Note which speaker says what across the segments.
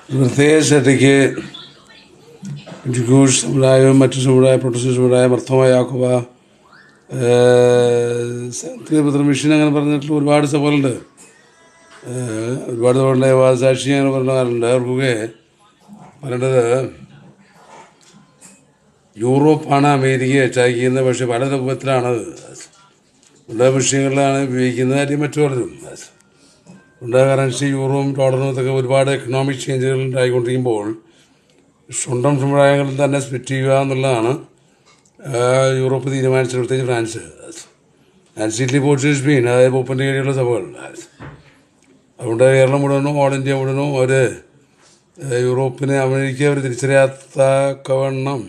Speaker 1: പ്രത്യേക ശ്രദ്ധയ്ക്ക് ജൂഷ് സമുദായവും മറ്റു സമുദായ പ്രൊട്ടസ്റ്റന്റ് സമുദായം അർത്ഥമായ യാക്കോബ മിഷൻ അങ്ങനെ പറഞ്ഞിട്ടുള്ള ഒരുപാട് സഭകളുണ്ട്. ഒരുപാട് സഭകളുടെ വാസാക്ഷി അങ്ങനെ പറഞ്ഞാറുണ്ട്. അവർക്കൊക്കെ പറയേണ്ടത് യൂറോപ്പാണ് അമേരിക്കയെ അറ്റാക്കുന്നത്. പക്ഷേ പല രൂപത്തിലാണത്. ഉള്ള വിഷയങ്ങളിലാണ് ഉപയോഗിക്കുന്നത്. അല്ലെങ്കിൽ മറ്റു പലരും ഉണ്ട കറൻസി യൂറോയും ഡോളറും ഇതൊക്കെ ഒരുപാട് എക്കണോമിക് ചേഞ്ചുകൾ ഉണ്ടായിക്കൊണ്ടിരിക്കുമ്പോൾ സ്വന്തം സമുദായങ്ങളിൽ തന്നെ സ്പ്ലിറ്റ് ചെയ്യുക എന്നുള്ളതാണ് യൂറോപ്പ് തീരുമാനിച്ചത്. പ്രത്യേകിച്ച് ഫ്രാൻസ് ഇറ്റലി പോർച്ചുഗൽ സ്പെയിൻ, അതായത് പോപ്പിൻ്റെ കീഴിലുള്ള സഭകൾ. അതുകൊണ്ട് കേരളം മുഴുവനും ഓൾ ഇന്ത്യ മുഴുവനും അവർ യൂറോപ്പിനെ അമേരിക്ക അവർ തിരിച്ചറിയാത്തക്കവണ്ണം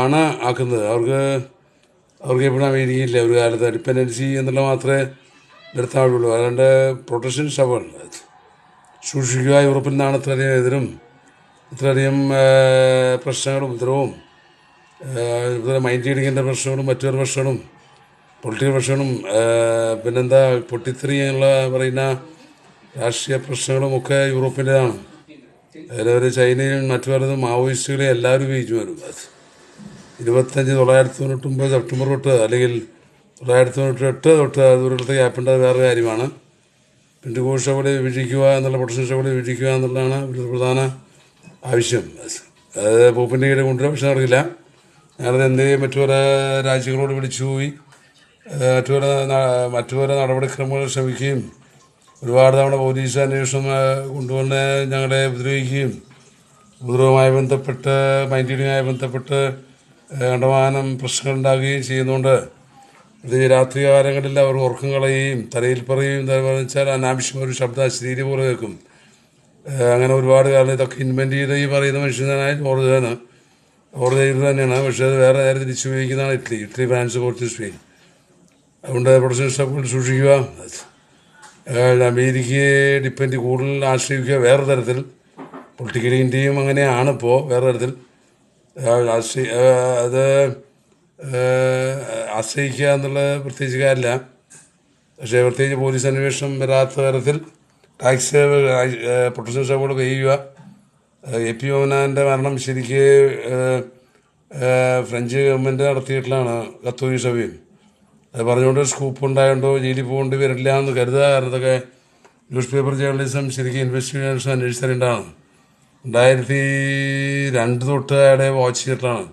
Speaker 1: ആണ് ആക്കുന്നത്. അവർക്ക് എപ്പോഴും അമേരിക്കയില്ല ഒരു കാലത്ത് ഡിപ്പെൻഡൻസി എന്നുള്ള മാത്രമേ നിർത്താൻ പാടുള്ളൂ. അതുകൊണ്ട് പ്രൊട്ടസ്റ്റന്റ് സഭകൾ സൂക്ഷിക്കുക. യൂറോപ്പിൽ നിന്നാണ് ഇത്രയധികം എതിരും ഇത്രയധികം പ്രശ്നങ്ങളും ഉപദ്രവവും മൈൻഡ് റീഡിങ്ങിൻ്റെ പ്രശ്നങ്ങളും മറ്റൊരു പ്രശ്നങ്ങളും പൊളിറ്റിക്കൽ പ്രശ്നങ്ങളും പിന്നെന്താ പൊട്ടിത്തെറി എന്നുള്ള പറയുന്ന രാഷ്ട്രീയ പ്രശ്നങ്ങളും ഒക്കെ യൂറോപ്പിൻ്റെതാണ്. അതിലവർ ചൈനയും മറ്റു പലതും മാവോയിസ്റ്റുകളെ എല്ലാവരും ഉപയോഗിച്ചു വരും. 1999 സെപ്റ്റംബർ തൊട്ട് അല്ലെങ്കിൽ 1998 തൊട്ട് ദൂരത്തെ ഗ്യാപ്പുണ്ട്. അത് വേറെ കാര്യമാണ്. പെന്തിക്കോസ്ത് സഭകളെ വിഭജിക്കുക എന്നുള്ള പ്രൊട്ടസ്റ്റന്റ് സഭകളെ വിഭജിക്കുക എന്നുള്ളതാണ് ഒരു പ്രധാന ആവശ്യം. അത് പോപ്പിൻ്റെ കീഴിൽ കൊണ്ടുവരാൻ പക്ഷെ നടക്കില്ല. ഞാനത് എന്തെങ്കിലും മറ്റു പല രാജ്യങ്ങളോട് വിളിച്ചു പോയി മറ്റു പല നടപടിക്രമങ്ങൾ ശ്രമിക്കുകയും ഒരുപാട് തവണ പോലീസ് അന്വേഷണം കൊണ്ടുവന്ന് ഞങ്ങളെ ഉപദ്രവിക്കുകയും ഉപദ്രവവുമായി ബന്ധപ്പെട്ട് മൈൻഡ് റീഡിങ്ങുമായി ബന്ധപ്പെട്ട് കണ്ടമാനം പ്രശ്നങ്ങൾ ഉണ്ടാകുകയും ചെയ്യുന്നതുകൊണ്ട് ഇത് രാത്രികാലങ്ങളിൽ അവർ ഉറക്കം കളയുകയും തലയിൽ പറയുകയും എന്താ വെച്ചാൽ അനാവശ്യം ഒരു ശബ്ദ ശരീരം പോലെ കേൾക്കും. അങ്ങനെ ഒരുപാട് കാലം ഇതൊക്കെ ഇൻവെൻറ്റ് ചെയ്ത് ഈ പറയുന്ന മനുഷ്യനായ ജോർജ് ചെയ്തത് തന്നെയാണ്. പക്ഷേ അത് വേറെ നേരെ തിരിച്ചു ഉപയോഗിക്കുന്നതാണ് ഇറ്റലി ഫ്രാൻസ് പോർച്ചുഗൽ സ്പെയിൻ. അതുകൊണ്ട് പ്രൊട്ടസ്റ്റന്റ് സഭകൾ സൂക്ഷിക്കുക. അമേരിക്കയെ കൂടുതൽ ആശ്രയിക്കുക വേറെ തരത്തിൽ. പൊളിറ്റിക്കലി ഇന്ത്യയും അങ്ങനെയാണ് ഇപ്പോൾ വേറെ തരത്തിൽ അത് ആശ്രയിക്കുക എന്നുള്ളത് പ്രത്യേകിച്ച് കാര്യമില്ല. പക്ഷേ പ്രത്യേകിച്ച് പോലീസ് അന്വേഷണം വരാത്ത തരത്തിൽ ടാക്സ് പ്രൊട്ടസ്റ്റന്റ് സഭകൾ ചെയ്യുക. AP മോഹനാൻ്റെ മരണം ശരിക്ക് ഫ്രഞ്ച് ഗവൺമെൻറ് നടത്തിയിട്ടുള്ളതാണ് കത്തോലിക്ക സഭയും. അത് പറഞ്ഞുകൊണ്ട് സ്കൂപ്പ് ഉണ്ടായതുകൊണ്ടോ ജയിലിൽ പോകേണ്ടി വരില്ല എന്ന് കരുതുക. കാരണം ഇതൊക്കെ ന്യൂസ് പേപ്പർ ജേർണലിസം ശരിക്കും ഇൻവെസ്റ്റിഗേഷൻ അന്വേഷിച്ചറിയേണ്ടതാണ്. 2002 തൊട്ട് അയാളെ വാച്ച് ചെയ്തിട്ടാണ്.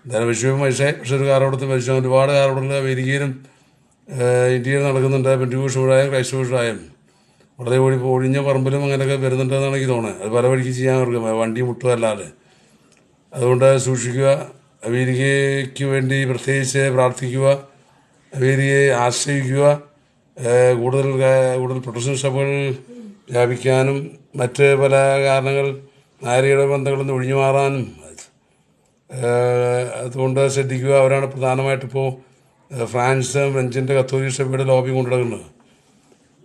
Speaker 1: എന്തായാലും വിഷയം പക്ഷേ ഒരു കാറോടത്ത് മനുഷ്യൻ ഒരുപാട് കാറോടുള്ള അമേരിക്കയിലും ഇന്ത്യയിൽ നടക്കുന്നുണ്ട്. പെന്തിക്കോസ്ത് സമുദായം ക്രൈസ്തവ സമുദായം വളരെ ഒഴിഞ്ഞ പറമ്പിലും അങ്ങനെയൊക്കെ വരുന്നുണ്ടെന്നാണ് എനിക്ക് തോന്നുന്നത്. അത് പല വഴിക്ക് ചെയ്യാൻ അവർക്ക് വണ്ടി മുട്ടുക അല്ലാതെ. അതുകൊണ്ട് സൂക്ഷിക്കുക. അമേരിക്കയ്ക്ക് വേണ്ടി പ്രത്യേകിച്ച് പ്രാർത്ഥിക്കുക. അമേരിക്കയെ ആശ്രയിക്കുക. കൂടുതൽ പ്രൊട്ടസ്റ്റന്റ് സഭകൾ വ്യാപിക്കാനും മറ്റ് പല കാരണങ്ങൾ നായരുടെ ബന്ധങ്ങളിൽ ഒഴിഞ്ഞു മാറാനും അതുകൊണ്ട് ശ്രദ്ധിക്കുക. അവരാണ് പ്രധാനമായിട്ടിപ്പോൾ ഫ്രഞ്ചിൻ്റെ കത്തോലിക്ക സഭയുടെ ലോബി കൊണ്ടുനടക്കുന്നത്.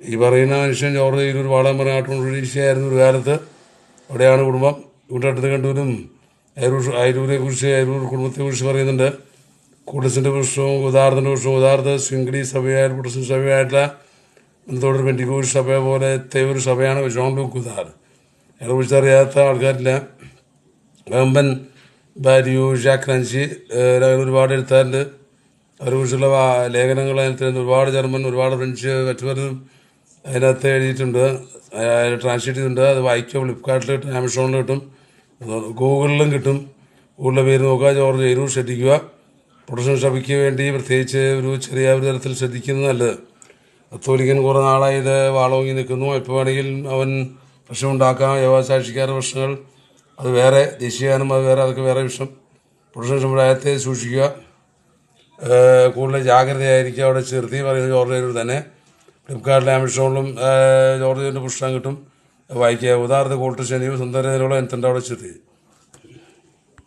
Speaker 1: ഈ പറയുന്ന മനുഷ്യൻ ജോർജ് ഒരു വാളാൻ പറഞ്ഞായിരുന്നു ഒരു കാലത്ത്. അവിടെയാണ് കുടുംബം. ഇവിടെ അടുത്ത് കണ്ടൂരും അയരൂർ കുടുംബത്തെക്കുറിച്ച് പറയുന്നുണ്ട്. കൂട്ടസിൻ്റെ പ്രശ്നവും ഉദാഹരണത്തിൻ്റെ പ്രശ്നവും ഉദാഹരണ ശൃംഖലി സഭയായിട്ട് പ്രൊട്ടസ്റ്റന്റ് സഭയായിട്ടുള്ള ബന്ധത്തോടൊരു പെന്തിക്കോസ്ത് സഭ പോലത്തെ ഒരു സഭയാണ് ജോൺ ലൂക്ക് ഉദാർ. അയാളെ കുറിച്ച് അറിയാത്ത ആൾക്കാരില്ല. ഗവമ്പൻ ബാരിയു ജാക്ക് റഞ്ചി ഒരുപാട് എഴുത്താറുണ്ട്. അവരെക്കുറിച്ചുള്ള ലേഖനങ്ങൾ അതിനകത്ത് ഒരുപാട് ജർമ്മൻ ഒരുപാട് ഫ്രഞ്ച് മറ്റു പലരും അതിനകത്ത് എഴുതിയിട്ടുണ്ട്. ട്രാൻസ്ലേറ്റ് ചെയ്തിട്ടുണ്ട്. അത് വായിക്കുക. ഫ്ലിപ്കാർട്ടിൽ കിട്ടും, ആമസോണിൽ കിട്ടും, ഗൂഗിളിലും കിട്ടും. ഗൂഗിളിലെ പേര് നോക്കുക. ജോർജ് എയ്രൂർ ശ്രദ്ധിക്കുക. പ്രൊട്ടസ്റ്റന്റ് സഭയ്ക്ക് വേണ്ടി പ്രത്യേകിച്ച് ഒരു ചെറിയ ഒരു തരത്തിൽ ശ്രദ്ധിക്കുന്നത് നല്ലത്. കത്തോലിക്കൻ കുറേ നാളായി ഇത് വാളോങ്ങി നിൽക്കുന്നു. ഇപ്പോൾ വേണമെങ്കിൽ അവൻ പ്രശ്നമുണ്ടാക്കാം. യഹോവസാക്ഷിക്കാരുടെ പ്രശ്നങ്ങൾ അത് വേറെ, ദേശീയഗാനം അത് വേറെ, അതൊക്കെ വേറെ വിഷയം. പ്രൊട്ടസ്റ്റന്റ് സമുദായത്തെ സൂക്ഷിക്കുക. കൂടുതൽ ജാഗ്രതയായിരിക്കും. അവിടെ ചേർത്തി പറയുന്നത് ജോർജ് എയ്രൂർ തന്നെ. ഫ്ലിപ്കാർട്ടിലെ ആമസോണിലും ജോർജിൻ്റെ പുസ്തകം കിട്ടും, വായിക്കുക. ഉദാഹരണ കോൾട്ട് ശനിയും സുന്ദരയിലുള്ള എന്തുണ്ട് അവിടെ ചേർത്തി.